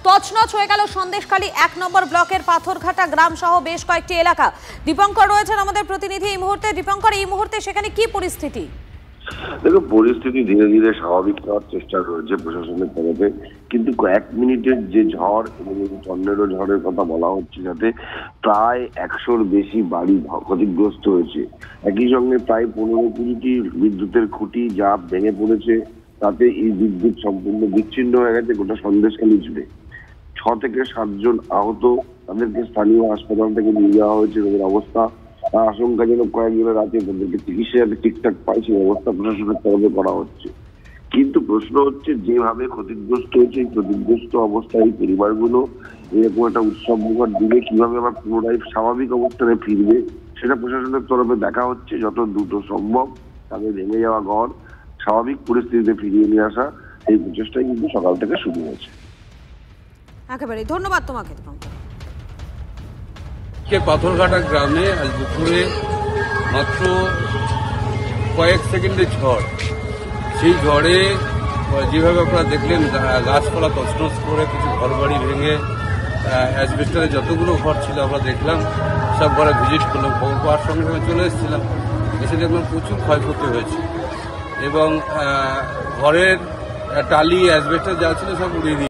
তছনছ হয়ে গেল সন্দেশখালী ১ নম্বর ব্লকের পাথরঘাটা গ্রাম সহ বেশ কয়েকটি এলাকা। দীপঙ্কর রয়েছেন আমাদের প্রতিনিধি এই মুহূর্তে। দীপঙ্কর, এই মুহূর্তে সেখানে কি পরিস্থিতি? দেখো, পরিস্থিতি ধীরে ধীরে স্বাভাবিক হওয়ার চেষ্টা রয়েছে প্রশাসনের তরফে, কিন্তু কয়েক মিনিটের যে ঝড় এবং টর্নেডো ঝড়ের কথা বলা হচ্ছে, যাতে প্রায় ১০০-র বেশি বাড়ি ক্ষতিগ্রস্ত হয়েছে। একই সঙ্গে প্রায় ১৫-২০টি বিদ্যুতের খুঁটি যা ভেঙে পড়েছে, তাতে এই বিদ্যুৎ সম্পূর্ণ বিচ্ছিন্ন হয়ে গেছে গোটা সন্দেশখালী জুড়ে। ৬ থেকে ৭ জন আহত, তাদেরকে স্থানীয় হাসপাতাল থেকে নিয়ে যাওয়া হয়েছে। তাদের অবস্থা আশঙ্কাজনক, কয়েকজনের আছে, তাদেরকে চিকিৎসা যাতে ঠিকঠাক পায় সেই ব্যবস্থা প্রশাসনের তরফে করা হচ্ছে। কিন্তু প্রশ্ন হচ্ছে, যেভাবে ক্ষতিগ্রস্ত হয়েছে এই ক্ষতিগ্রস্ত অবস্থায় এই পরিবারগুলো এরকম একটা উৎসব মুখর দিলে কিভাবে আবার পুনরায় স্বাভাবিক অবস্থানে ফিরবে, সেটা প্রশাসনের তরফে দেখা হচ্ছে। যত দ্রুত সম্ভব তাদের ভেঙে যাওয়া ঘর স্বাভাবিক পরিস্থিতিতে ফিরিয়ে নিয়ে আসা, এই প্রচেষ্টাই কিন্তু সকাল থেকে শুরু হয়েছে। একেবারে ধন্যবাদ তোমাকে। পাথরঘাটা গ্রামে আজ দুপুরে মাত্র কয়েক সেকেন্ডের ঝড়, সেই ঝড়ে যেভাবে আপনারা দেখলেন গাছপালা তছনছ করে কিছু ঘরবাড়ি ভেঙে অ্যাসবেস্টারে যতগুলো ঘর ছিল আমরা দেখলাম, সব ঘরে ভিজিট করলাম। খবর পাওয়ার সঙ্গে সঙ্গে চলে এসেছিলাম, এসে দেখলাম প্রচুর ক্ষয়ক্ষতি হয়েছে এবং ঘরের টালি অ্যাসবেস্টার যা ছিল সব উড়িয়ে